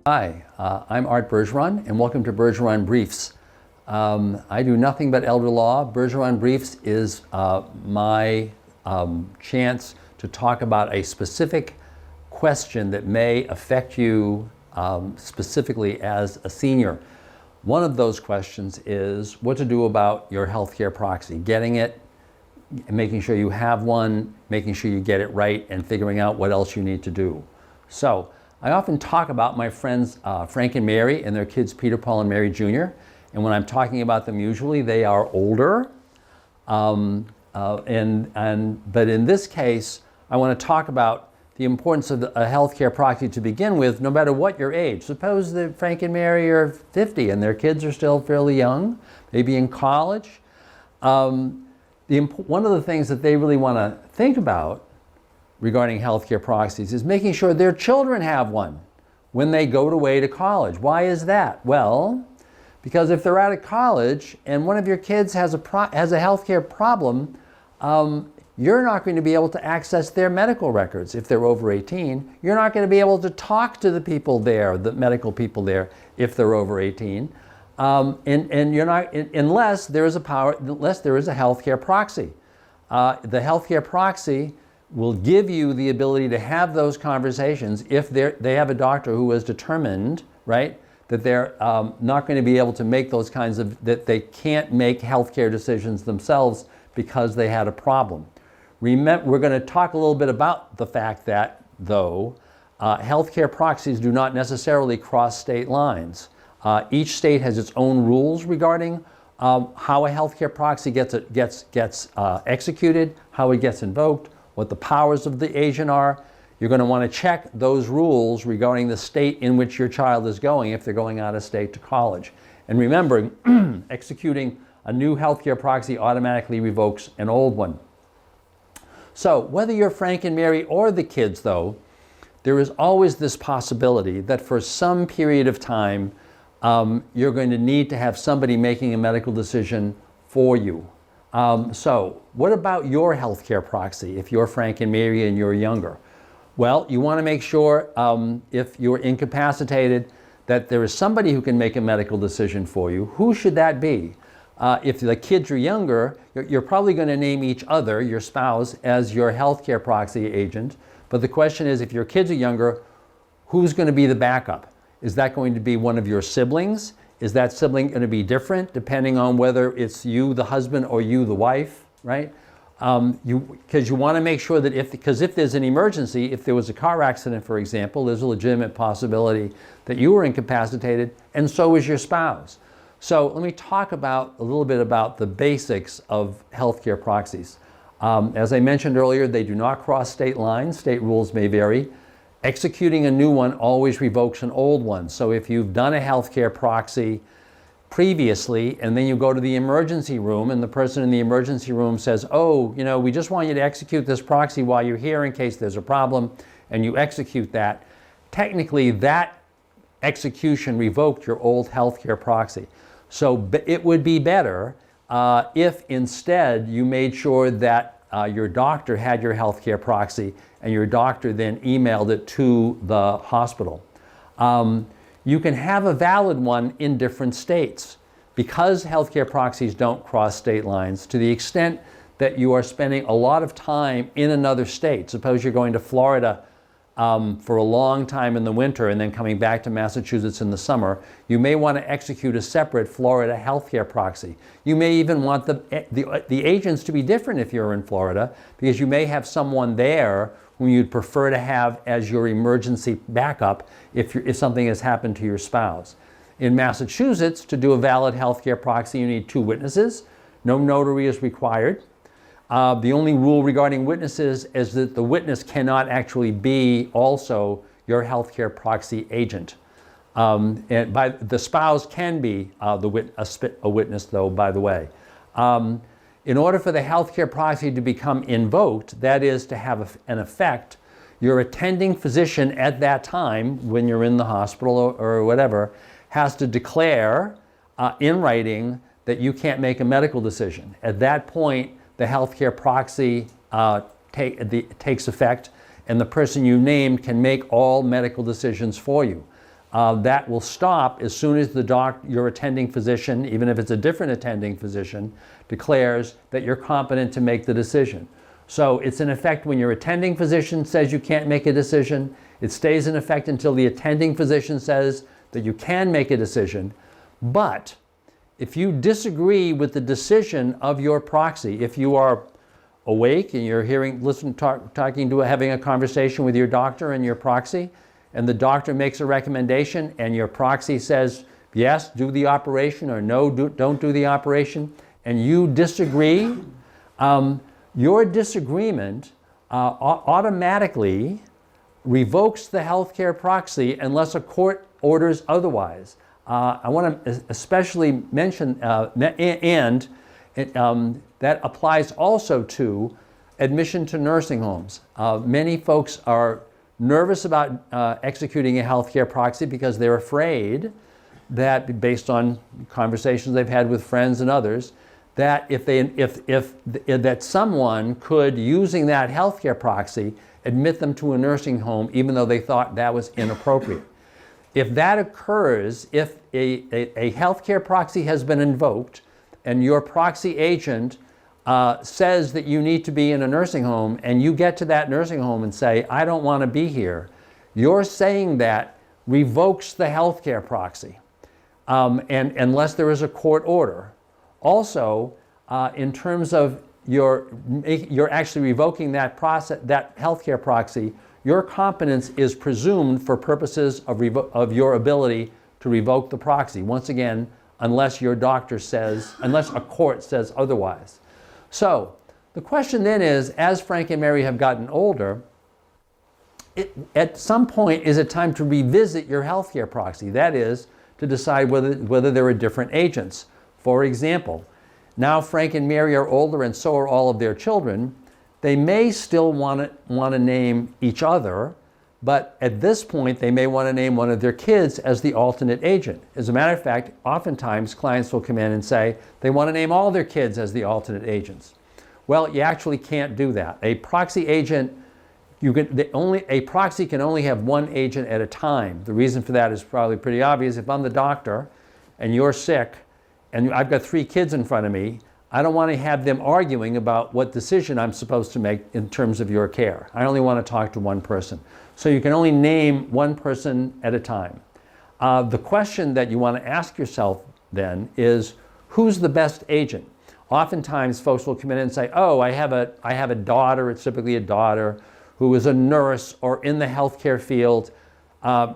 Hi, I'm Art Bergeron, and welcome to Bergeron Briefs. I do nothing but elder law. Bergeron Briefs is my chance to talk about a specific question that may affect you specifically as a senior. One of those questions is what to do about your healthcare proxy, getting it, making sure you have one, making sure you get it right, and figuring out what else you need to do. So I often talk about my friends Frank and Mary and their kids Peter, Paul, and Mary Jr. And when I'm talking about them, usually they are older. But in this case, I want to talk about the importance of a healthcare proxy to begin with, no matter what your age. Suppose that Frank and Mary are 50 and their kids are still fairly young, maybe in college. One of the things that they really want to think about regarding healthcare proxies is making sure their children have one when they go away to college. Why is that? Well, because if they're out of college and one of your kids has a healthcare problem, you're not going to be able to access their medical records if they're over 18. You're not going to be able to talk to the people there, the medical people there, if they're over 18. And you're not, unless there is a healthcare proxy. The healthcare proxy will give you the ability to have those conversations if they have a doctor who has determined, right, that they're not going to be able to make those kinds of, that they can't make healthcare decisions themselves because they had a problem. Remember, we're going to talk a little bit about the fact that, though, healthcare proxies do not necessarily cross state lines. Each state has its own rules regarding how a healthcare proxy gets executed, how it gets invoked, what the powers of the agent are. You're going to want to check those rules regarding the state in which your child is going if they're going out of state to college. And remember, executing a new healthcare proxy automatically revokes an old one. So whether you're Frank and Mary or the kids, though, there is always this possibility that for some period of time, you're going to need to have somebody making a medical decision for you. So what about your healthcare proxy if you're Frank and Mary and you're younger? Well, you want to make sure if you're incapacitated that there is somebody who can make a medical decision for you. Who should that be? If the kids are younger, you're probably going to name each other, your spouse, as your healthcare proxy agent. But the question is, if your kids are younger, who's going to be the backup? Is that going to be one of your siblings? Is that sibling going to be different depending on whether it's you, the husband, or you, the wife, right? Because you want to make sure that if there's an emergency, if there was a car accident, for example, there's a legitimate possibility that you were incapacitated and so is your spouse. So let me talk a little bit about the basics of healthcare proxies. As I mentioned earlier, they do not cross state lines. State rules may vary. Executing a new one always revokes an old one. So if you've done a healthcare proxy previously and then you go to the emergency room and the person in the emergency room says, oh, we just want you to execute this proxy while you're here in case there's a problem, and you execute that, technically that execution revoked your old healthcare proxy. So it would be better if instead you made sure that your doctor had your healthcare proxy and your doctor then emailed it to the hospital. You can have a valid one in different states. Because healthcare proxies don't cross state lines, to the extent that you are spending a lot of time in another state, suppose you're going to Florida for a long time in the winter and then coming back to Massachusetts in the summer, you may want to execute a separate Florida healthcare proxy. You may even want the agents to be different if you're in Florida, because you may have someone there whom you'd prefer to have as your emergency backup if something has happened to your spouse. In Massachusetts, to do a valid healthcare proxy, you need 2 witnesses. No notary is required. The only rule regarding witnesses is that the witness cannot actually be also your healthcare proxy agent. The spouse can be a witness, though, by the way. In order for the healthcare proxy to become invoked, that is to have an effect, your attending physician at that time, when you're in the hospital or whatever, has to declare in writing that you can't make a medical decision. At that point, the healthcare proxy takes effect, and the person you named can make all medical decisions for you. that will stop as soon as your attending physician, even if it's a different attending physician, declares that you're competent to make the decision. So it's in effect when your attending physician says you can't make a decision, it stays in effect until the attending physician says that you can make a decision. But if you disagree with the decision of your proxy, if you are awake and you're having a conversation with your doctor and your proxy, and the doctor makes a recommendation and your proxy says, yes, do the operation, or no, don't do the operation, and you disagree, your disagreement automatically revokes the healthcare proxy unless a court orders otherwise. I want to especially mention, that applies also to admission to nursing homes. Many folks are nervous about executing a healthcare proxy because they're afraid that, based on conversations they've had with friends and others, that that someone could, using that healthcare proxy, admit them to a nursing home even though they thought that was inappropriate. If that occurs, if a healthcare proxy has been invoked and your proxy agent says that you need to be in a nursing home, and you get to that nursing home and say, I don't want to be here, you're saying that revokes the healthcare proxy, and unless there is a court order. Also, in terms of you're actually revoking that healthcare proxy, your competence is presumed for purposes of your ability to revoke the proxy. Once again, unless your doctor says, unless a court says otherwise. So the question then is, as Frank and Mary have gotten older, at some point, is it time to revisit your healthcare proxy? That is, to decide whether there are different agents. For example, now Frank and Mary are older and so are all of their children. They may still want to name each other, but at this point they may want to name one of their kids as the alternate agent. As a matter of fact, oftentimes clients will come in and say they want to name all their kids as the alternate agents. Well, you actually can't do that. A proxy agent, a proxy can only have one agent at a time. The reason for that is probably pretty obvious. If I'm the doctor and you're sick and I've got 3 kids in front of me, I don't want to have them arguing about what decision I'm supposed to make in terms of your care. I only want to talk to one person. So you can only name one person at a time. The question that you want to ask yourself then is, who's the best agent? Oftentimes folks will come in and say, oh, I have a daughter, it's typically a daughter, who is a nurse or in the healthcare field.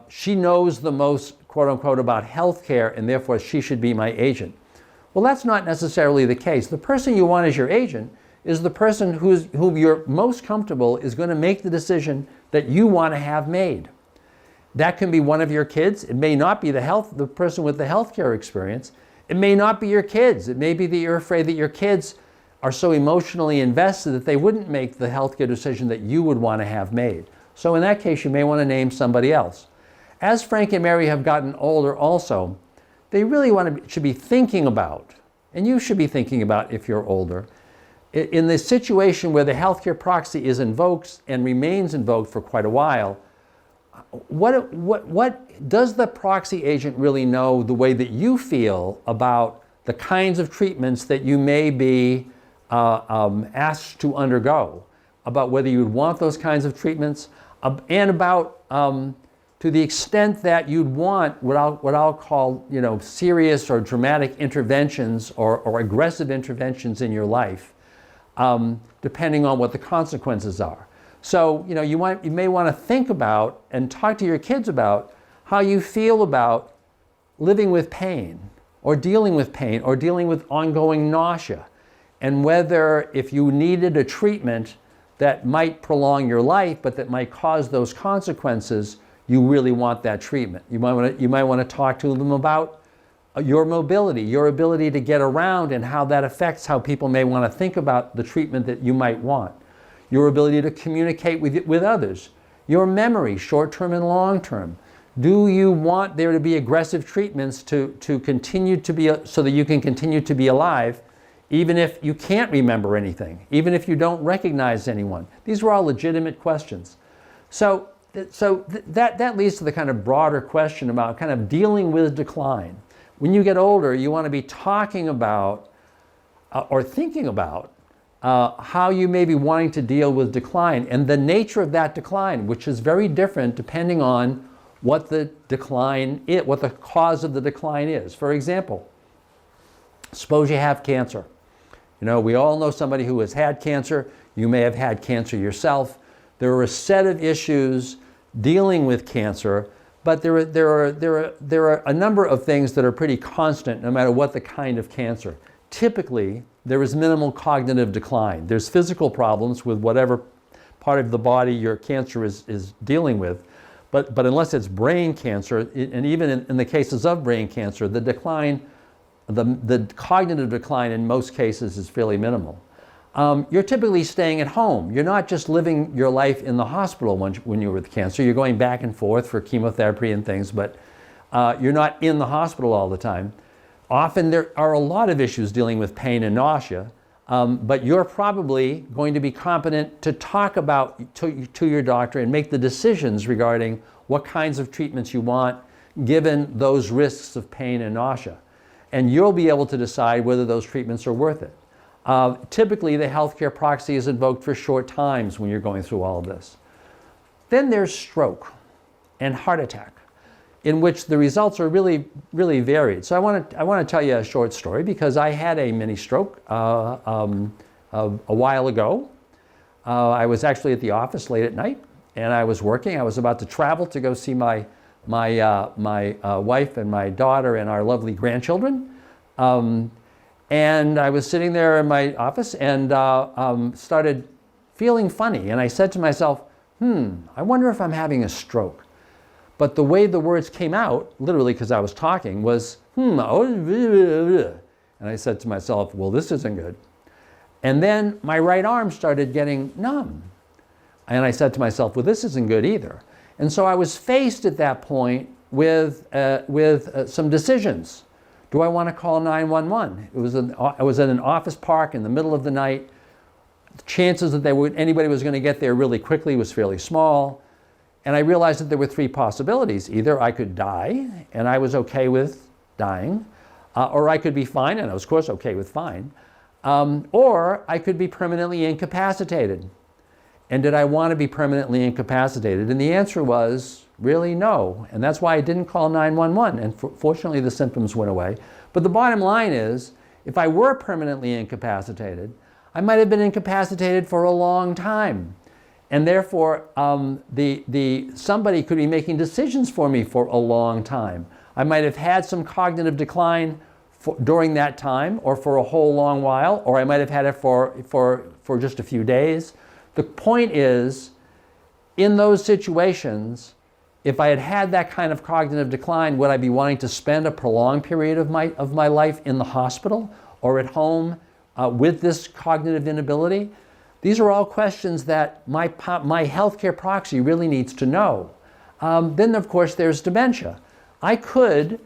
She knows the most, quote unquote, about healthcare, and therefore she should be my agent. Well, that's not necessarily the case. The person you want as your agent is the person whom you're most comfortable is going to make the decision that you want to have made. That can be one of your kids. It may not be the person with the healthcare experience. It may not be your kids. It may be that you're afraid that your kids are so emotionally invested that they wouldn't make the healthcare decision that you would want to have made. So in that case, you may want to name somebody else. As Frank and Mary have gotten older also, they really should be thinking about, and you should be thinking about if you're older, in the situation where the healthcare proxy is invoked and remains invoked for quite a while, what does the proxy agent really know the way that you feel about the kinds of treatments that you may be asked to undergo, about whether you would want those kinds of treatments, and about to the extent that you'd want what I'll call, serious or dramatic interventions or aggressive interventions in your life, depending on what the consequences are. So, you may want to think about and talk to your kids about how you feel about living with pain or dealing with ongoing nausea, and whether if you needed a treatment that might prolong your life but that might cause those consequences, you really want that treatment. You might want to talk to them about your mobility, your ability to get around, and how that affects how people may want to think about the treatment that you might want. Your ability to communicate with others. Your memory, short-term and long-term. Do you want there to be aggressive treatments to continue to be, so that you can continue to be alive, even if you can't remember anything, even if you don't recognize anyone? These were all legitimate questions. So that leads to the kind of broader question about kind of dealing with decline. When you get older, you want to be talking about or thinking about how you may be wanting to deal with decline and the nature of that decline, which is very different depending on what the decline is, what the cause of the decline is. For example, suppose you have cancer. You know, we all know somebody who has had cancer. You may have had cancer yourself. There are a set of issues dealing with cancer, but there are a number of things that are pretty constant no matter what the kind of cancer. Typically, there is minimal cognitive decline. There's physical problems with whatever part of the body your cancer is dealing with, but unless it's brain cancer, and even in the cases of brain cancer, the decline, the cognitive decline in most cases is fairly minimal. You're typically staying at home. You're not just living your life in the hospital when you're with cancer. You're going back and forth for chemotherapy and things, but you're not in the hospital all the time. Often there are a lot of issues dealing with pain and nausea, but you're probably going to be competent to talk about to your doctor and make the decisions regarding what kinds of treatments you want given those risks of pain and nausea. And you'll be able to decide whether those treatments are worth it. Typically, the healthcare proxy is invoked for short times when you're going through all of this. Then there's stroke and heart attack, in which the results are really, really varied. So I want to tell you a short story because I had a mini stroke a while ago. I was actually at the office late at night, and I was working. I was about to travel to go see my wife and my daughter and our lovely grandchildren. And I was sitting there in my office and started feeling funny. And I said to myself, I wonder if I'm having a stroke. But the way the words came out, literally because I was talking, was, and I said to myself, well, this isn't good. And then my right arm started getting numb. And I said to myself, well, this isn't good either. And so I was faced at that point with some decisions. Do I want to call 911? I was in an office park in the middle of the night. The chances that anybody was going to get there really quickly was fairly small. And I realized that there were three possibilities. Either I could die, and I was okay with dying, or I could be fine, and I was, of course, okay with fine, or I could be permanently incapacitated. And did I want to be permanently incapacitated? And the answer was really no. And that's why I didn't call 911. And fortunately, the symptoms went away. But the bottom line is, if I were permanently incapacitated, I might have been incapacitated for a long time. And therefore, somebody could be making decisions for me for a long time. I might have had some cognitive decline during that time, or for a whole long while, or I might have had it for just a few days. The point is, in those situations, if I had had that kind of cognitive decline, would I be wanting to spend a prolonged period of my life in the hospital or at home with this cognitive inability? These are all questions that my healthcare proxy really needs to know. Then, of course, there's dementia. I could,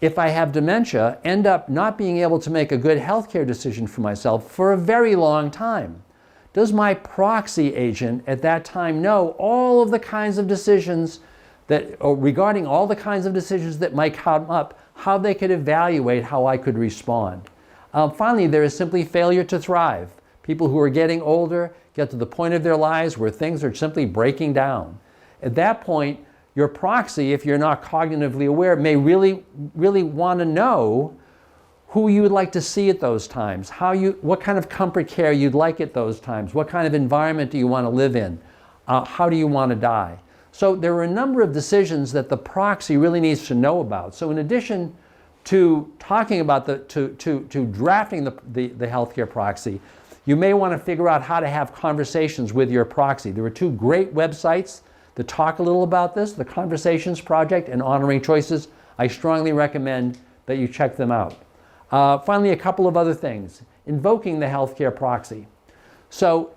if I have dementia, end up not being able to make a good healthcare decision for myself for a very long time. Does my proxy agent at that time know all of the kinds of decisions regarding all the kinds of decisions that might come up, how they could evaluate how I could respond? Finally, there is simply failure to thrive. People who are getting older get to the point of their lives where things are simply breaking down. At that point, your proxy, if you're not cognitively aware, may really, really want to know who you would like to see at those times, what kind of comfort care you'd like at those times, what kind of environment do you want to live in, how do you want to die. So there are a number of decisions that the proxy really needs to know about. So in addition to talking about to drafting the healthcare proxy, you may want to figure out how to have conversations with your proxy. There are two great websites that talk a little about this, the Conversations Project and Honoring Choices. I strongly recommend that you check them out. Finally, a couple of other things. Invoking the healthcare proxy. So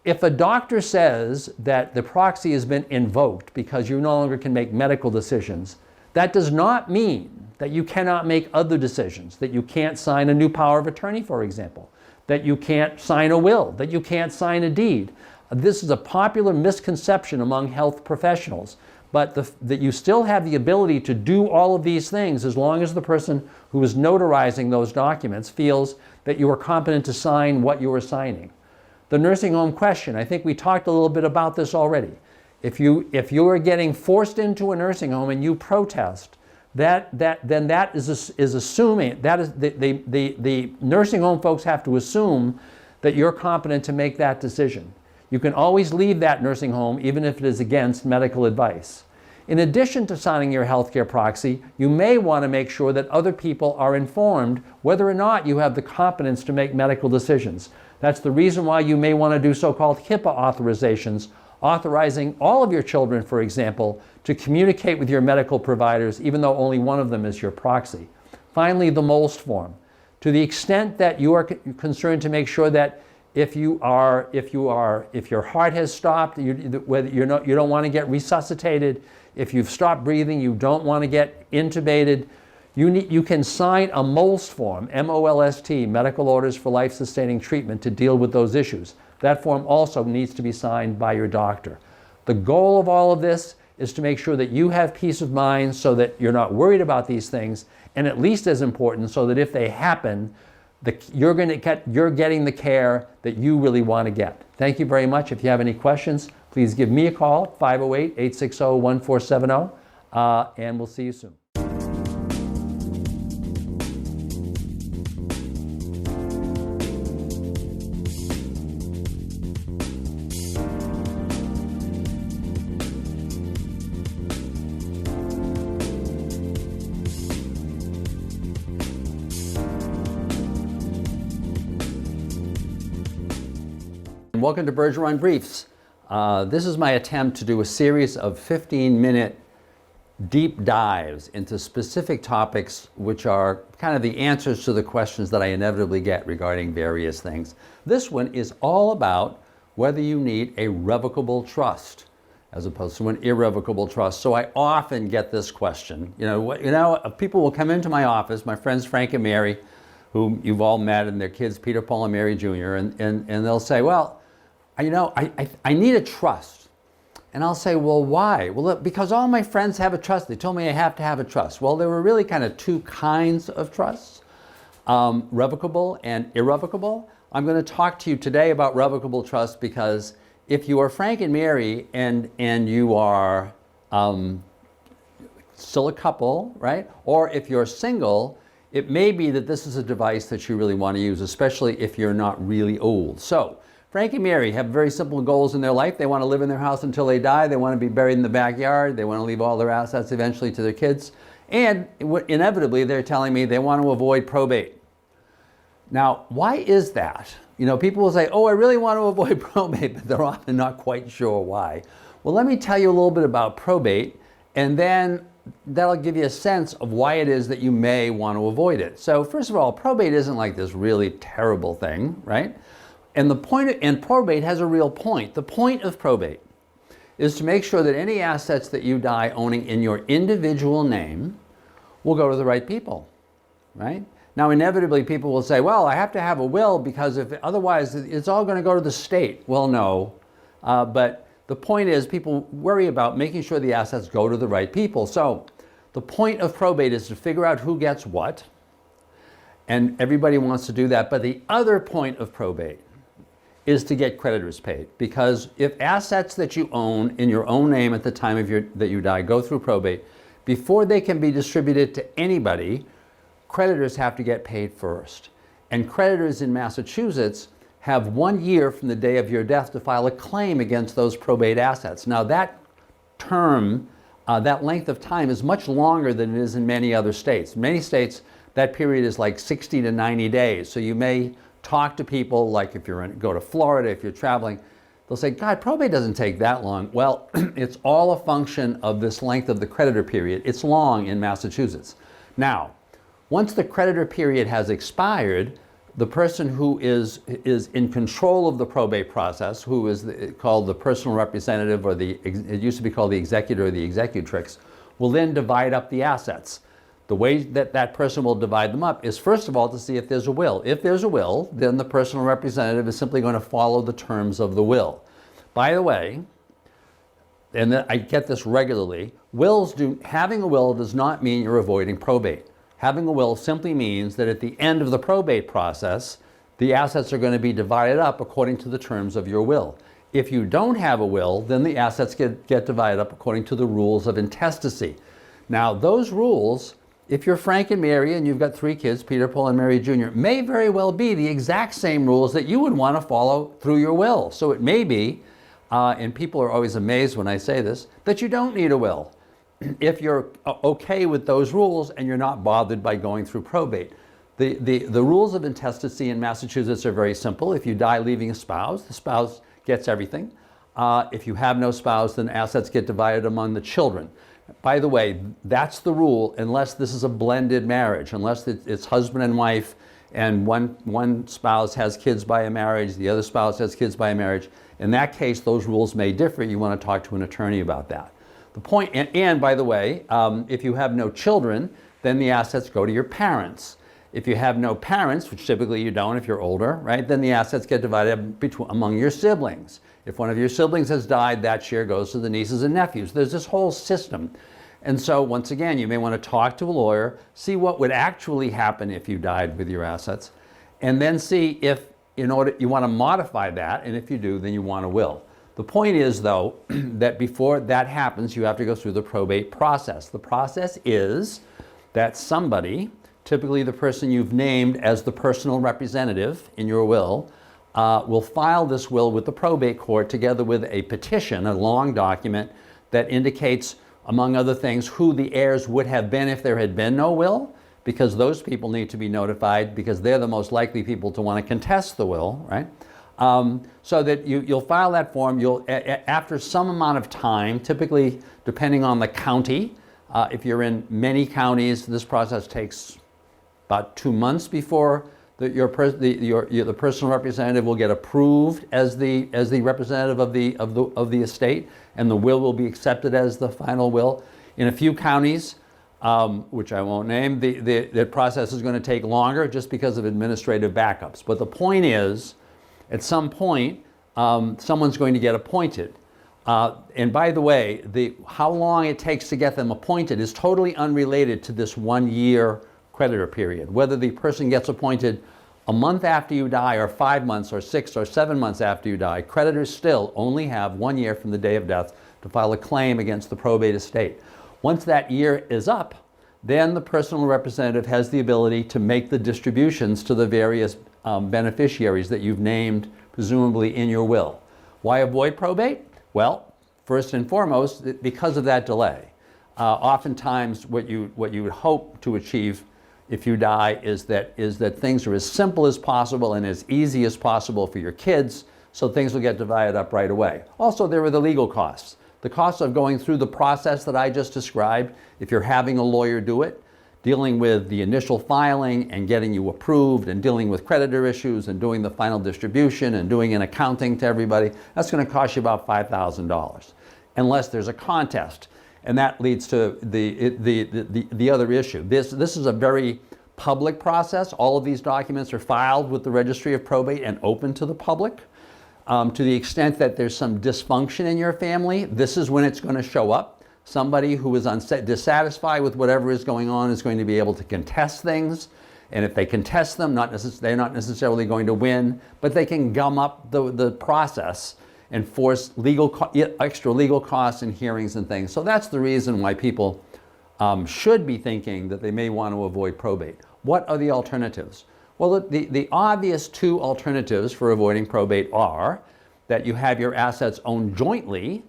if a doctor says that the proxy has been invoked because you no longer can make medical decisions, that does not mean that you cannot make other decisions, that you can't sign a new power of attorney, for example, that you can't sign a will, that you can't sign a deed, This is a popular misconception among health professionals, but that you still have the ability to do all of these things as long as the person who is notarizing those documents feels that you are competent to sign what you are signing. The nursing home question, I think we talked a little bit about this already. If you are getting forced into a nursing home and you protest, then that is assuming, that is the nursing home folks have to assume that you're competent to make that decision. You can always leave that nursing home even if it is against medical advice. In addition to signing your healthcare proxy, you may want to make sure that other people are informed whether or not you have the competence to make medical decisions. That's the reason why you may want to do so-called HIPAA authorizations, authorizing all of your children, for example, to communicate with your medical providers, even though only one of them is your proxy. Finally, the MOLST form. To the extent that you are concerned to make sure that if your heart has stopped, whether you don't want to get resuscitated, if you've stopped breathing, you don't want to get intubated, you can sign a MOLST form, M-O-L-S-T, Medical Orders for Life-Sustaining Treatment, to deal with those issues. That form also needs to be signed by your doctor. The goal of all of this is to make sure that you have peace of mind so that you're not worried about these things, and at least as important, so that if they happen, you're getting the care that you really want to get. Thank you very much. If you have any questions, please give me a call, 508-860-1470, and we'll see you soon. Welcome to Bergeron Briefs. This is my attempt to do a series of 15-minute deep dives into specific topics which are kind of the answers to the questions that I inevitably get regarding various things. This one is all about whether you need a revocable trust as opposed to an irrevocable trust. So I often get this question. People will come into my office, my friends Frank and Mary, whom you've all met, and their kids, Peter, Paul, and Mary Jr., and they'll say, well, I need a trust. And I'll say, well, why? Well, because all my friends have a trust. They told me I have to have a trust. Well, there were really kind of two kinds of trusts, revocable and irrevocable. I'm going to talk to you today about revocable trust because if you are Frank and Mary and you are still a couple, right? Or if you're single, it may be that this is a device that you really want to use, especially if you're not really old. So Frank and Mary have very simple goals in their life. They want to live in their house until they die. They want to be buried in the backyard. They want to leave all their assets eventually to their kids. And inevitably, they're telling me they want to avoid probate. Now, why is that? People will say, oh, I really want to avoid probate, but they're often not quite sure why. Well, let me tell you a little bit about probate, and then that'll give you a sense of why it is that you may want to avoid it. So first of all, probate isn't like this really terrible thing, right? And probate has a real point. The point of probate is to make sure that any assets that you die owning in your individual name will go to the right people, right? Now, inevitably, people will say, well, I have to have a will because otherwise it's all going to go to the state. Well, no. But the point is people worry about making sure the assets go to the right people. So the point of probate is to figure out who gets what, and everybody wants to do that. But the other point of probate is to get creditors paid, because if assets that you own in your own name at the time that you die go through probate, before they can be distributed to anybody, creditors have to get paid first. And creditors in Massachusetts have 1 year from the day of your death to file a claim against those probate assets. Now that term, that length of time is much longer than it is in many other states. In many states, that period is like 60 to 90 days. So you may talk to people, like if go to Florida, if you're traveling, they'll say, God, probate doesn't take that long. Well, it's all a function of this length of the creditor period. It's long in Massachusetts. Now, once the creditor period has expired, the person who is in control of the probate process, who is called the personal representative, or it used to be called the executor or the executrix, will then divide up the assets. The way that person will divide them up is, first of all, to see if there's a will. If there's a will, then the personal representative is simply going to follow the terms of the will. By the way, and I get this regularly, having a will does not mean you're avoiding probate. Having a will simply means that at the end of the probate process, the assets are going to be divided up according to the terms of your will. If you don't have a will, then the assets get divided up according to the rules of intestacy. Now, those rules, if you're Frank and Mary and you've got 3 kids, Peter, Paul, and Mary Jr., may very well be the exact same rules that you would want to follow through your will. So it may be, and people are always amazed when I say this, that you don't need a will if you're okay with those rules and you're not bothered by going through probate. The rules of intestacy in Massachusetts are very simple. If you die leaving a spouse, the spouse gets everything. If you have no spouse, then assets get divided among the children. By the way, that's the rule unless this is a blended marriage, unless it's husband and wife and one spouse has kids by a marriage, the other spouse has kids by a marriage. In that case, those rules may differ. You want to talk to an attorney about that. The point, and by the way, if you have no children, then the assets go to your parents. If you have no parents, which typically you don't if you're older, right, then the assets get divided among your siblings. If one of your siblings has died, that share goes to the nieces and nephews. There's this whole system. And so once again, you may want to talk to a lawyer, see what would actually happen if you died with your assets, and then see if you want to modify that, and if you do, then you want a will. The point is, though, that before that happens, you have to go through the probate process. The process is that somebody, typically the person you've named as the personal representative in your will file this will with the probate court together with a petition, a long document that indicates, among other things, who the heirs would have been if there had been no will, because those people need to be notified because they're the most likely people to want to contest the will, right? So that you'll file that form. After some amount of time, typically depending on the county, if you're in many counties, this process takes about 2 months before the personal representative will get approved as the representative of the estate, and the will be accepted as the final will. In a few counties, which I won't name, the process is going to take longer just because of administrative backups. But the point is, at some point, someone's going to get appointed. And by the way, how long it takes to get them appointed is totally unrelated to this 1 year creditor period. Whether the person gets appointed a month after you die, or 5 months, or 6 or 7 months after you die, creditors still only have 1 year from the day of death to file a claim against the probate estate. Once that year is up, then the personal representative has the ability to make the distributions to the various beneficiaries that you've named, presumably in your will. Why avoid probate? Well, first and foremost, because of that delay. Oftentimes, what you would hope to achieve if you die is that things are as simple as possible and as easy as possible for your kids, so things will get divided up right away. Also, there are the legal costs. The costs of going through the process that I just described, if you're having a lawyer do it, dealing with the initial filing and getting you approved and dealing with creditor issues and doing the final distribution and doing an accounting to everybody, that's going to cost you about $5,000, unless there's a contest. And that leads to the other issue. This is a very public process. All of these documents are filed with the Registry of Probate and open to the public. To the extent that there's some dysfunction in your family, this is when it's going to show up. Somebody who is dissatisfied with whatever is going on is going to be able to contest things. And if they contest them, they're not necessarily going to win, but they can gum up the process and force extra legal costs and hearings and things. So that's the reason why people should be thinking that they may want to avoid probate. What are the alternatives? Well, the obvious 2 alternatives for avoiding probate are that you have your assets owned jointly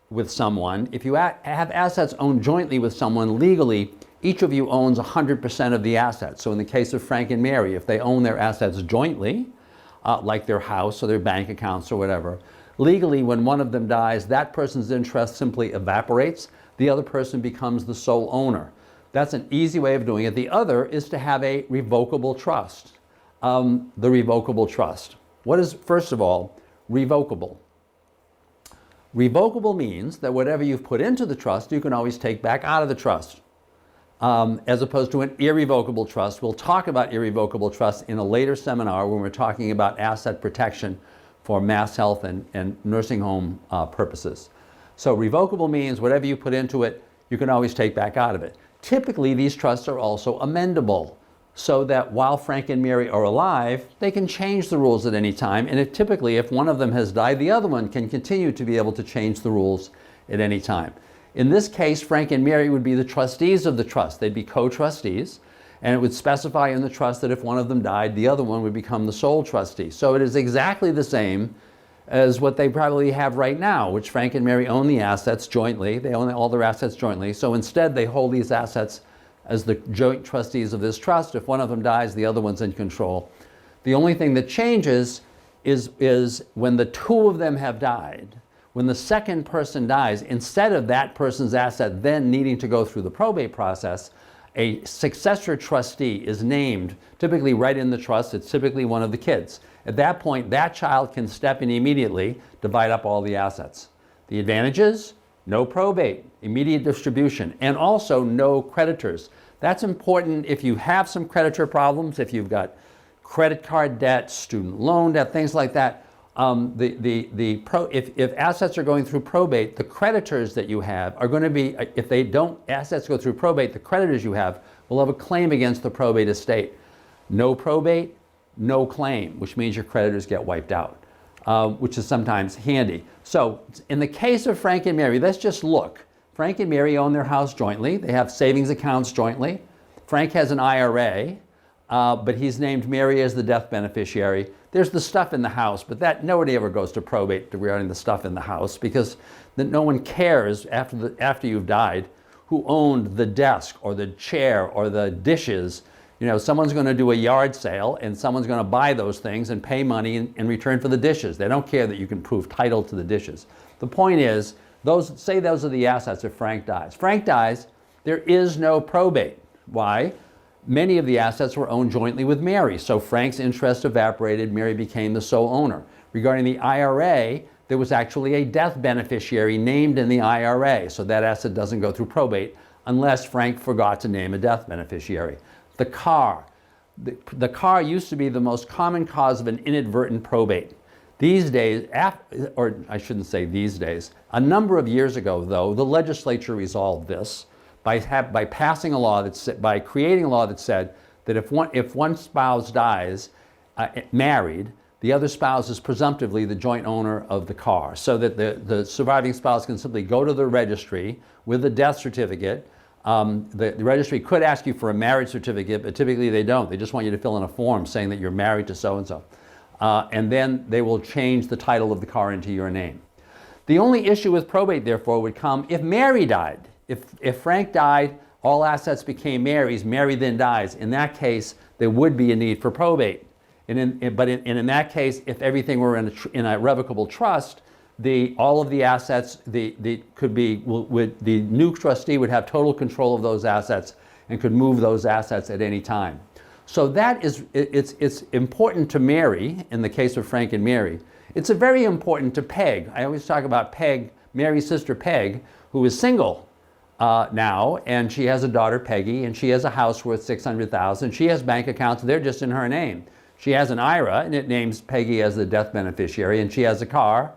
with someone. If you have assets owned jointly with someone legally, each of you owns 100% of the assets. So in the case of Frank and Mary, if they own their assets jointly, like their house or their bank accounts or whatever, legally, when one of them dies, that person's interest simply evaporates. The other person becomes the sole owner. That's an easy way of doing it. The other is to have a revocable trust. The revocable trust. What is, first of all, revocable? Revocable means that whatever you've put into the trust, you can always take back out of the trust, as opposed to an irrevocable trust. We'll talk about irrevocable trust in a later seminar when we're talking about asset protection for mass health and nursing home purposes. So revocable means whatever you put into it, you can always take back out of it. Typically, these trusts are also amendable, so that while Frank and Mary are alive, they can change the rules at any time. And typically, if one of them has died, the other one can continue to be able to change the rules at any time. In this case, Frank and Mary would be the trustees of the trust. They'd be co-trustees, and it would specify in the trust that if one of them died, the other one would become the sole trustee. So it is exactly the same as what they probably have right now, which Frank and Mary own the assets jointly. They own all their assets jointly. So instead, they hold these assets as the joint trustees of this trust. If one of them dies, the other one's in control. The only thing that changes is when the two of them have died, when the second person dies, instead of that person's asset then needing to go through the probate process, a successor trustee is named, typically right in the trust. It's typically one of the kids. At that point, that child can step in immediately, divide up all the assets. The advantages: no probate, immediate distribution, and also no creditors. That's important if you have some creditor problems, if you've got credit card debt, student loan debt, things like that. If assets are going through probate, the creditors that you have are going to be, if assets go through probate, the creditors you have will have a claim against the probate estate. No probate, no claim, which means your creditors get wiped out, which is sometimes handy. So in the case of Frank and Mary, let's just look. Frank and Mary own their house jointly. They have savings accounts jointly. Frank has an IRA, but he's named Mary as the death beneficiary. There's the stuff in the house, but nobody ever goes to probate regarding the stuff in the house, because no one cares after you've died who owned the desk or the chair or the dishes. You know, someone's going to do a yard sale and someone's going to buy those things and pay money in return for the dishes. They don't care that you can prove title to the dishes. The point is, those are the assets if Frank dies. Frank dies, there is no probate. Why? Many of the assets were owned jointly with Mary, so Frank's interest evaporated. Mary became the sole owner. Regarding the IRA, there was actually a death beneficiary named in the IRA, so that asset doesn't go through probate unless Frank forgot to name a death beneficiary. The car. The car used to be the most common cause of an inadvertent probate. These days, or I shouldn't say these days, a number of years ago, though, the legislature resolved this by passing a law by creating a law that said that if one spouse dies married, the other spouse is presumptively the joint owner of the car, so that the surviving spouse can simply go to the registry with a death certificate. The registry could ask you for a marriage certificate, but typically they don't. They just want you to fill in a form saying that you're married to so-and-so. And then they will change the title of the car into your name. The only issue with probate, therefore, would come if Mary died. If Frank died, all assets became Mary's, Mary then dies. In that case, there would be a need for probate. And in that case, if everything were in a revocable trust, all of the assets the new trustee would have total control of those assets and could move those assets at any time. So it's important to Mary in the case of Frank and Mary. It's very important to Peg. I always talk about Peg, Mary's sister Peg, who is single now, and she has a daughter Peggy, and she has a house worth $600,000. She has bank accounts; they're just in her name. She has an IRA, and it names Peggy as the death beneficiary, and she has a car.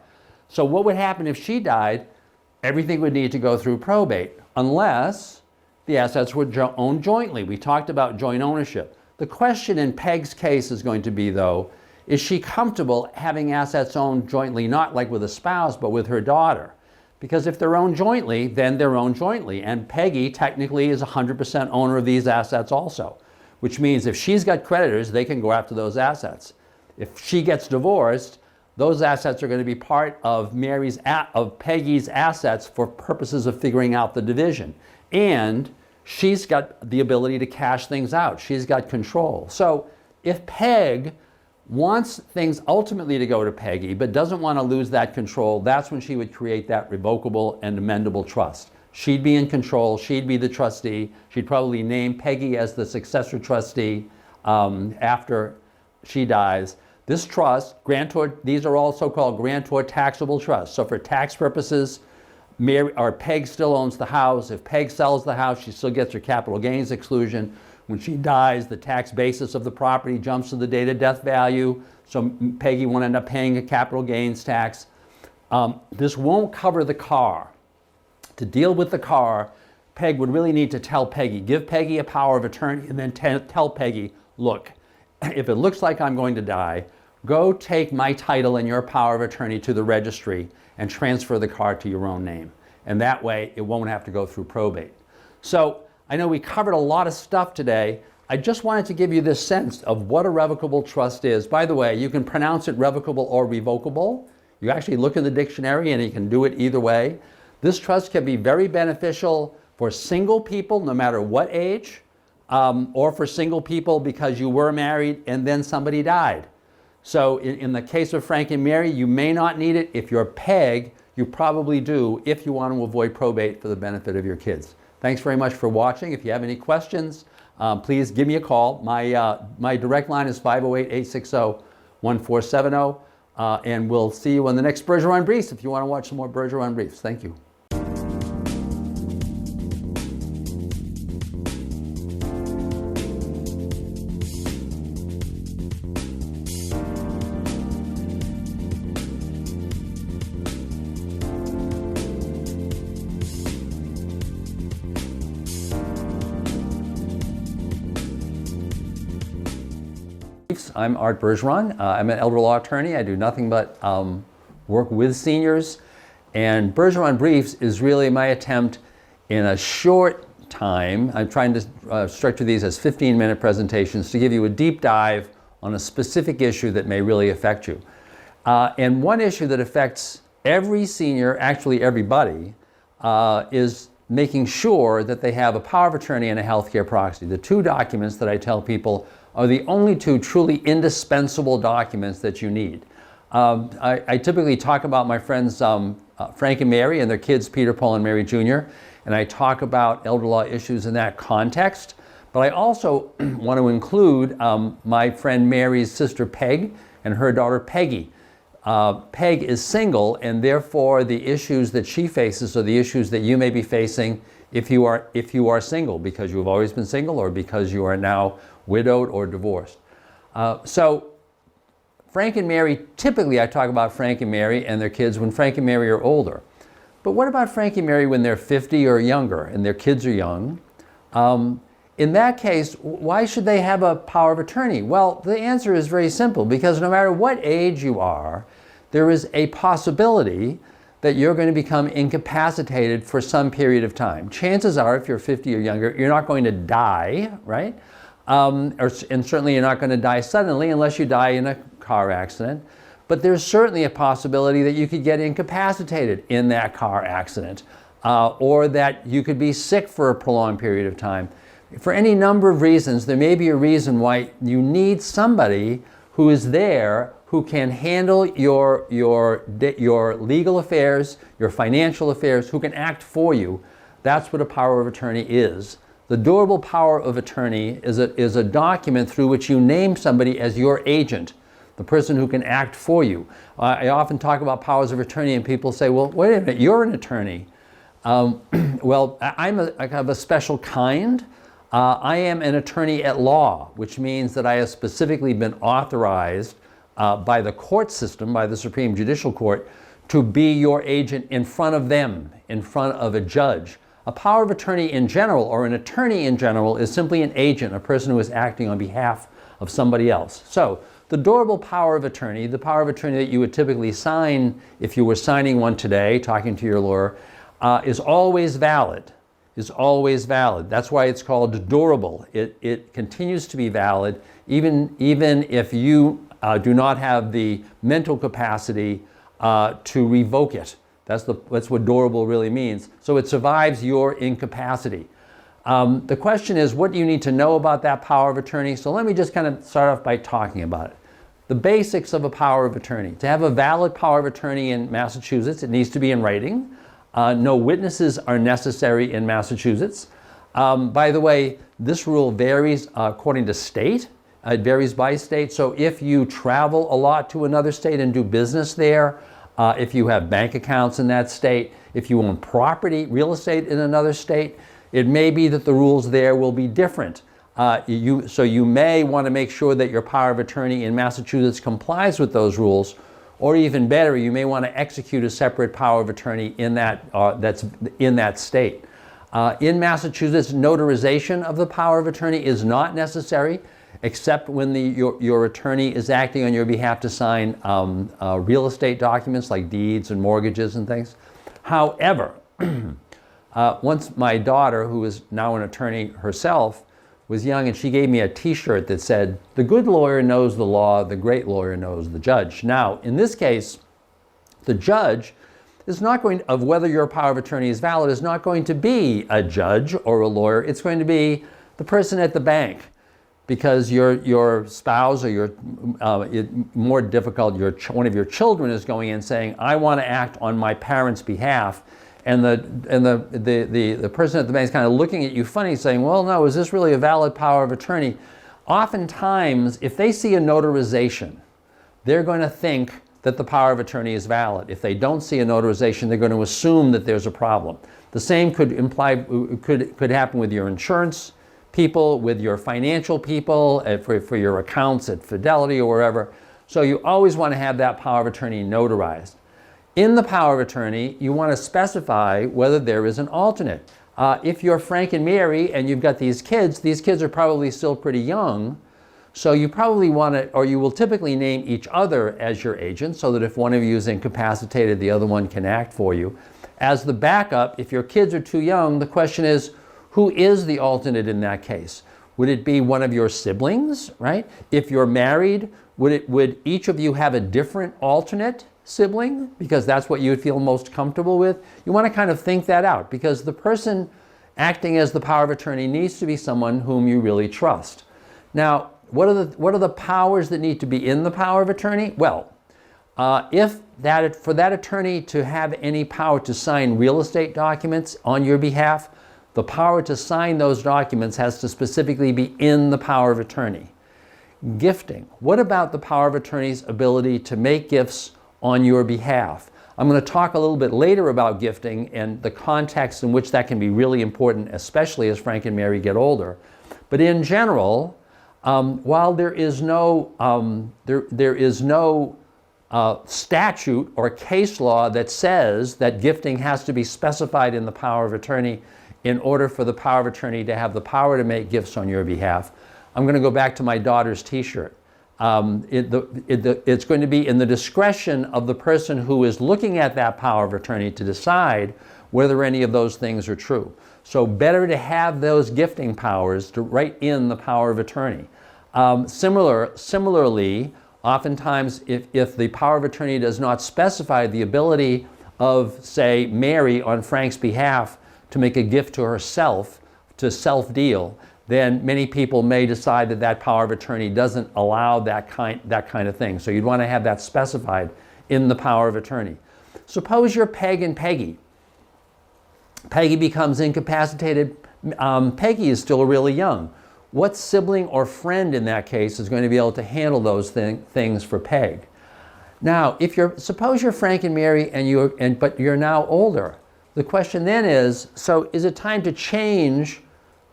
So what would happen if she died? Everything would need to go through probate, unless the assets were owned jointly. We talked about joint ownership. The question in Peg's case is going to be, though, is she comfortable having assets owned jointly, not like with a spouse, but with her daughter? Because if they're owned jointly, then they're owned jointly, and Peggy technically is 100% owner of these assets also, which means if she's got creditors, they can go after those assets. If she gets divorced, those assets are going to be part of Peggy's assets for purposes of figuring out the division. And she's got the ability to cash things out. She's got control. So if Peg wants things ultimately to go to Peggy, but doesn't want to lose that control, that's when she would create that revocable and amendable trust. She'd be in control. She'd be the trustee. She'd probably name Peggy as the successor trustee after she dies. This trust, grantor, these are all so-called grantor taxable trusts. So for tax purposes, Peg still owns the house. If Peg sells the house, she still gets her capital gains exclusion, When she dies, the tax basis of the property jumps to the date of death value, so Peggy won't end up paying a capital gains tax. This won't cover the car. To deal with the car, Peg would really need to tell Peggy, give Peggy a power of attorney, and then tell Peggy, look, if it looks like I'm going to die, go take my title and your power of attorney to the registry and transfer the car to your own name. And that way, it won't have to go through probate. So I know we covered a lot of stuff today. I just wanted to give you this sense of what a revocable trust is. By the way, you can pronounce it revocable or revocable. You actually look in the dictionary and you can do it either way. This trust can be very beneficial for single people, no matter what age, or for single people because you were married and then somebody died. So in the case of Frank and Mary, you may not need it. If you're Peg, you probably do if you want to avoid probate for the benefit of your kids. Thanks very much for watching. If you have any questions, please give me a call. My direct line is 508-860-1470. And we'll see you on the next Bergeron Briefs if you want to watch some more Bergeron Briefs. Thank you. I'm Art Bergeron. I'm an elder law attorney. I do nothing but work with seniors. And Bergeron Briefs is really my attempt in a short time. I'm trying to structure these as 15-minute presentations to give you a deep dive on a specific issue that may really affect you. And one issue that affects every senior, actually everybody, is making sure that they have a power of attorney and a health care proxy. The two documents that I tell people are the only two truly indispensable documents that you need. I typically talk about my friends Frank and Mary and their kids, Peter, Paul, and Mary Jr., and I talk about elder law issues in that context. But I also want to include my friend Mary's sister Peg and her daughter Peggy. Peg is single, and therefore the issues that she faces are the issues that you may be facing if you are single, because you've always been single or because you are now widowed or divorced. So Frank and Mary, typically I talk about Frank and Mary and their kids when Frank and Mary are older. But what about Frank and Mary when they're 50 or younger and their kids are young? In that case, why should they have a power of attorney? Well, the answer is very simple, because no matter what age you are, there is a possibility that you're going to become incapacitated for some period of time. Chances are, if you're 50 or younger, you're not going to die, right? And certainly you're not going to die suddenly unless you die in a car accident. But there's certainly a possibility that you could get incapacitated in that car accident, or that you could be sick for a prolonged period of time. For any number of reasons, there may be a reason why you need somebody who is there who can handle your legal affairs, your financial affairs, who can act for you. That's what a power of attorney is. The durable power of attorney is a document through which you name somebody as your agent, the person who can act for you. I often talk about powers of attorney and people say, well, wait a minute, you're an attorney. Well, I have a special kind. I am an attorney at law, which means that I have specifically been authorized by the court system, by the Supreme Judicial Court, to be your agent in front of them, in front of a judge. A power of attorney in general, or an attorney in general, is simply an agent, a person who is acting on behalf of somebody else. So the durable power of attorney, the power of attorney that you would typically sign if you were signing one today, talking to your lawyer, is always valid. Is always valid. That's why it's called durable. It continues to be valid even if you do not have the mental capacity to revoke it. That's what durable really means. So it survives your incapacity. The question is, what do you need to know about that power of attorney? So let me just kind of start off by talking about it. The basics of a power of attorney. To have a valid power of attorney in Massachusetts, it needs to be in writing. No witnesses are necessary in Massachusetts. By the way, this rule varies according to state. It varies by state. So if you travel a lot to another state and do business there, if you have bank accounts in that state, if you own property, real estate in another state, it may be that the rules there will be different. So you may want to make sure that your power of attorney in Massachusetts complies with those rules, or even better, you may want to execute a separate power of attorney in that, that's in that state. In Massachusetts, notarization of the power of attorney is not necessary, except when your attorney is acting on your behalf to sign real estate documents like deeds and mortgages and things. However, once my daughter, who is now an attorney herself, was young, and she gave me a t-shirt that said, "The good lawyer knows the law, the great lawyer knows the judge." Now, in this case, the judge is not going to, of whether your power of attorney is valid, is not going to be a judge or a lawyer. It's going to be the person at the bank, because your spouse, or your more difficult, one of your children is going in saying, "I want to act on my parents' behalf," and the person at the bank is kind of looking at you funny, saying, "Well, no, is this really a valid power of attorney?" Oftentimes, if they see a notarization, they're going to think that the power of attorney is valid. If they don't see a notarization, they're going to assume that there's a problem. The same could happen with your insurance people, with your financial people, for your accounts at Fidelity or wherever. So you always want to have that power of attorney notarized. In the power of attorney, you want to specify whether there is an alternate. If you're Frank and Mary and you've got these kids are probably still pretty young, so you probably want to, or you will typically name each other as your agent, so that if one of you is incapacitated, the other one can act for you. As the backup, if your kids are too young, the question is, who is the alternate in that case? Would it be one of your siblings, right? If you're married, would each of you have a different alternate sibling? Because that's what you would feel most comfortable with. You want to kind of think that out, because the person acting as the power of attorney needs to be someone whom you really trust. Now, what are the powers that need to be in the power of attorney? Well, for that attorney to have any power to sign real estate documents on your behalf, the power to sign those documents has to specifically be in the power of attorney. Gifting. What about the power of attorney's ability to make gifts on your behalf? I'm going to talk a little bit later about gifting and the context in which that can be really important, especially as Frank and Mary get older. But in general, while there is no statute or case law that says that gifting has to be specified in the power of attorney in order for the power of attorney to have the power to make gifts on your behalf, I'm going to go back to my daughter's t-shirt. It's going to be in the discretion of the person who is looking at that power of attorney to decide whether any of those things are true. So better to have those gifting powers to write in the power of attorney. Similarly, oftentimes if the power of attorney does not specify the ability of, say, Mary on Frank's behalf to make a gift to herself, to self-deal, then many people may decide that that power of attorney doesn't allow that kind of thing. So you'd want to have that specified in the power of attorney. Suppose you're Peg and Peggy. Peggy becomes incapacitated. Peggy is still really young. What sibling or friend in that case is going to be able to handle those things for Peg? Now, suppose you're Frank and Mary but you're now older. The question then is, so is it time to change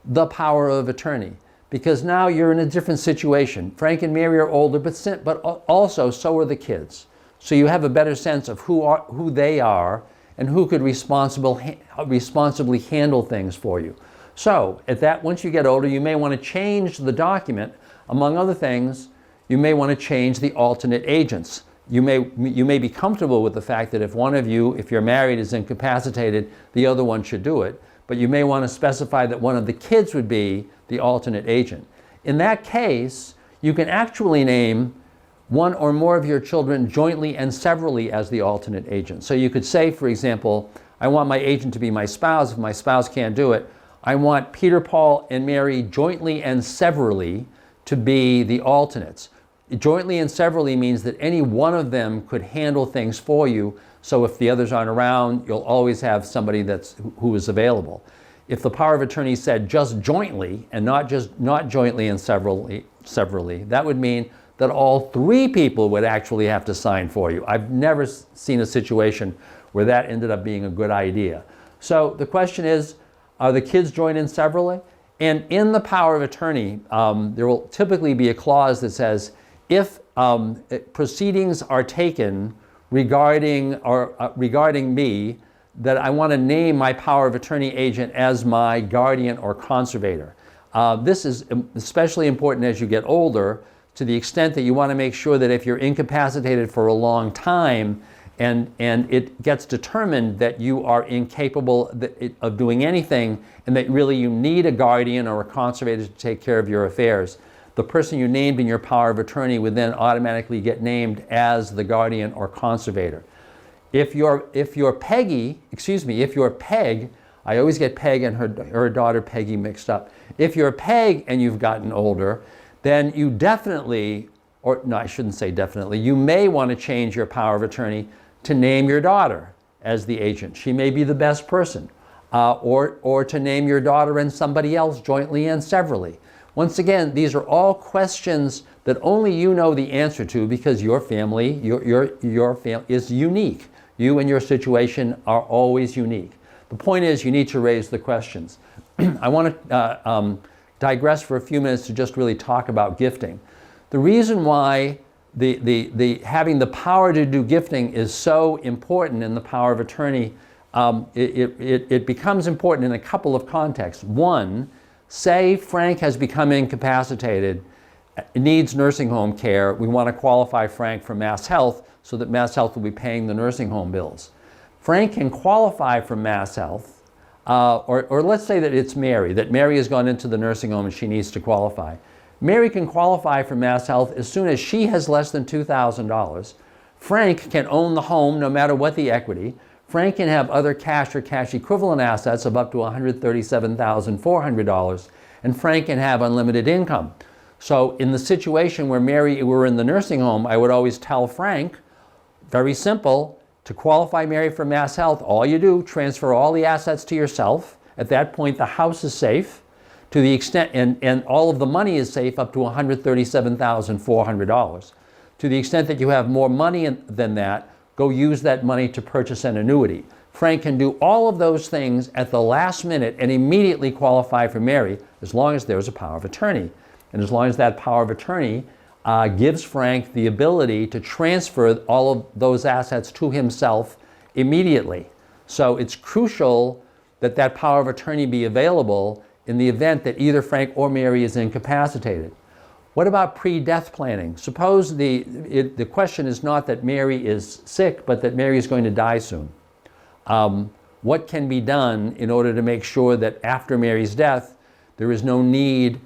the power of attorney? Because now you're in a different situation. Frank and Mary are older, but also so are the kids. So you have a better sense of who they are and who could responsibly handle things for you. So once you get older, you may want to change the document. Among other things, you may want to change the alternate agents. You may be comfortable with the fact that if one of you, if you're married, is incapacitated, the other one should do it. But you may want to specify that one of the kids would be the alternate agent. In that case, you can actually name one or more of your children jointly and severally as the alternate agent. So you could say, for example, I want my agent to be my spouse. If my spouse can't do it, I want Peter, Paul, and Mary jointly and severally to be the alternates. Jointly and severally means that any one of them could handle things for you. So if the others aren't around, you'll always have somebody who is available. If the power of attorney said just jointly and not jointly and severally, that would mean that all three people would actually have to sign for you. I've never seen a situation where that ended up being a good idea. So the question is, are the kids joined in severally? And in the power of attorney, there will typically be a clause that says, if proceedings are taken regarding me, that I want to name my power of attorney agent as my guardian or conservator. This is especially important as you get older, to the extent that you want to make sure that if you're incapacitated for a long time and it gets determined that you are incapable of doing anything and that really you need a guardian or a conservator to take care of your affairs, the person you named in your power of attorney would then automatically get named as the guardian or conservator. If you're Peg, I always get Peg and her daughter Peggy mixed up. If you're Peg and you've gotten older, then you definitely, or no, I shouldn't say definitely, you may want to change your power of attorney to name your daughter as the agent. She may be the best person. Or to name your daughter and somebody else jointly and severally. Once again, these are all questions that only you know the answer to, because your family, your family is unique. You and your situation are always unique. The point is, you need to raise the questions. I want to digress for a few minutes to just really talk about gifting. The reason why having the power to do gifting is so important in the power of attorney, it becomes important in a couple of contexts. One, say Frank has become incapacitated, needs nursing home care. We want to qualify Frank for Mass Health so that Mass Health will be paying the nursing home bills. Frank can qualify for Mass Health, or let's say that it's Mary, that Mary has gone into the nursing home and she needs to qualify. Mary can qualify for Mass Health as soon as she has less than $2,000. Frank can own the home no matter what the equity. Frank can have other cash or cash equivalent assets of up to $137,400, and Frank can have unlimited income. So in the situation where Mary were in the nursing home, I would always tell Frank, very simple, to qualify Mary for Mass Health, all you do, transfer all the assets to yourself. At that point, the house is safe to the extent, and all of the money is safe up to $137,400. To the extent that you have more money than that, go use that money to purchase an annuity. Frank can do all of those things at the last minute and immediately qualify for Mary, as long as there's a power of attorney. And as long as that power of attorney gives Frank the ability to transfer all of those assets to himself immediately. So it's crucial that that power of attorney be available in the event that either Frank or Mary is incapacitated. What about pre-death planning? Suppose the question is not that Mary is sick, but that Mary is going to die soon. What can be done in order to make sure that after Mary's death, there is no need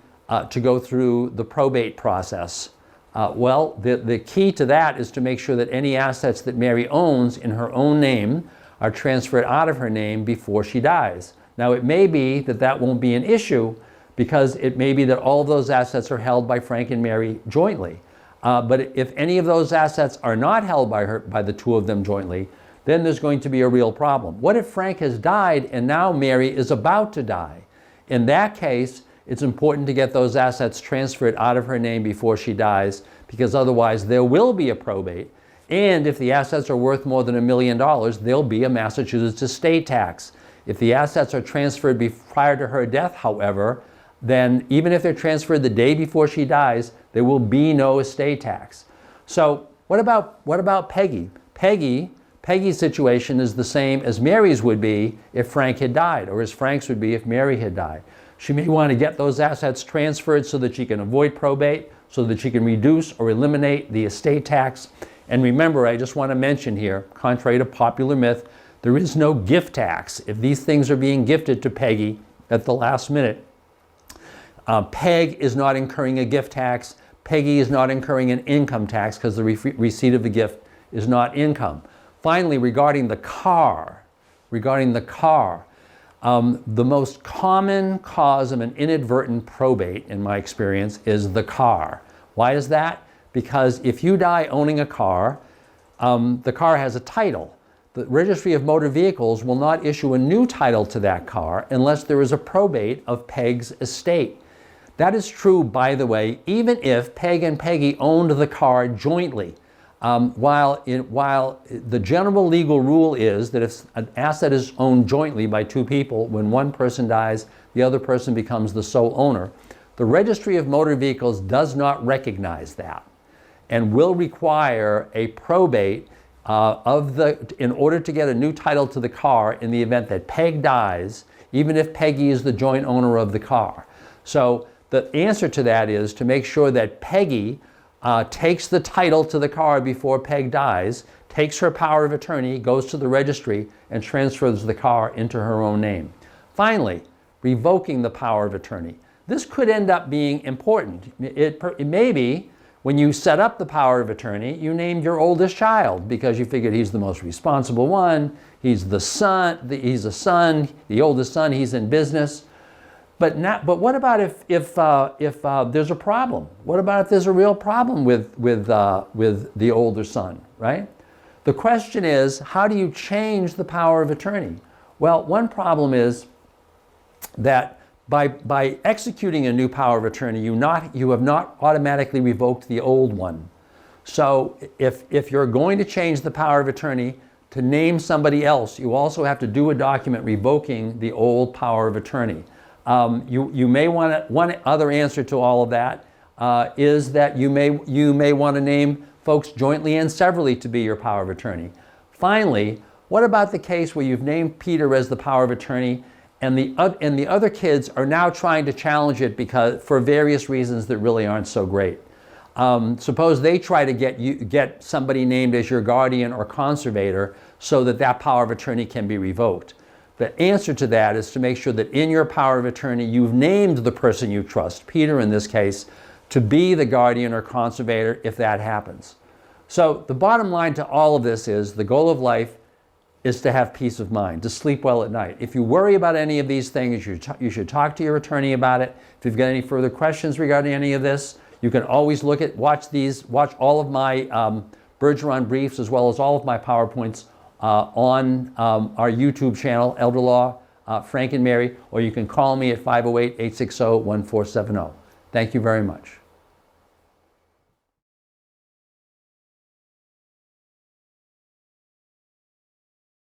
to go through the probate process? Well, the key to that is to make sure that any assets that Mary owns in her own name are transferred out of her name before she dies. Now, it may be that that won't be an issue, because it may be that all of those assets are held by Frank and Mary jointly. But if any of those assets are not held by the two of them jointly, then there's going to be a real problem. What if Frank has died and now Mary is about to die? In that case, it's important to get those assets transferred out of her name before she dies, because otherwise there will be a probate. And if the assets are worth more than $1 million, there'll be a Massachusetts estate tax. If the assets are transferred prior to her death, however, then even if they're transferred the day before she dies, there will be no estate tax. So what about Peggy? Peggy's situation is the same as Mary's would be if Frank had died, or as Frank's would be if Mary had died. She may want to get those assets transferred so that she can avoid probate, so that she can reduce or eliminate the estate tax. And remember, I just want to mention here, contrary to popular myth, there is no gift tax. If these things are being gifted to Peggy at the last minute, Peg is not incurring a gift tax. Peggy is not incurring an income tax, because the receipt of the gift is not income. Finally, regarding the car, the most common cause of an inadvertent probate, in my experience, is the car. Why is that? Because if you die owning a car, the car has a title. The Registry of Motor Vehicles will not issue a new title to that car unless there is a probate of Peg's estate. That is true, by the way, even if Peg and Peggy owned the car jointly. While the general legal rule is that if an asset is owned jointly by two people, when one person dies, the other person becomes the sole owner, the Registry of Motor Vehicles does not recognize that and will require a probate in order to get a new title to the car in the event that Peg dies, even if Peggy is the joint owner of the car. So the answer to that is to make sure that Peggy takes the title to the car before Peg dies, takes her power of attorney, goes to the registry, and transfers the car into her own name. Finally, revoking the power of attorney. This could end up being important. It may be when you set up the power of attorney, you named your oldest child because you figured he's the most responsible one, he's the son, he's a son, the oldest son, he's in business. But what about if there's a problem? What about if there's a real problem with the older son, right? The question is, how do you change the power of attorney? Well, one problem is that by executing a new power of attorney, you have not automatically revoked the old one. So if you're going to change the power of attorney to name somebody else, you also have to do a document revoking the old power of attorney. You may want to, one other answer to all of that is that you may want to name folks jointly and severally to be your power of attorney. Finally, what about the case where you've named Peter as the power of attorney and the other kids are now trying to challenge it for various reasons that really aren't so great? Suppose they try to get somebody named as your guardian or conservator so that power of attorney can be revoked. The answer to that is to make sure that in your power of attorney, you've named the person you trust, Peter in this case, to be the guardian or conservator if that happens. So the bottom line to all of this is the goal of life is to have peace of mind, to sleep well at night. If you worry about any of these things, you should talk to your attorney about it. If you've got any further questions regarding any of this, you can always watch all of my Bergeron Briefs as well as all of my PowerPoints on our YouTube channel, Elder Law, Frank and Mary, or you can call me at 508-860-1470. Thank you very much.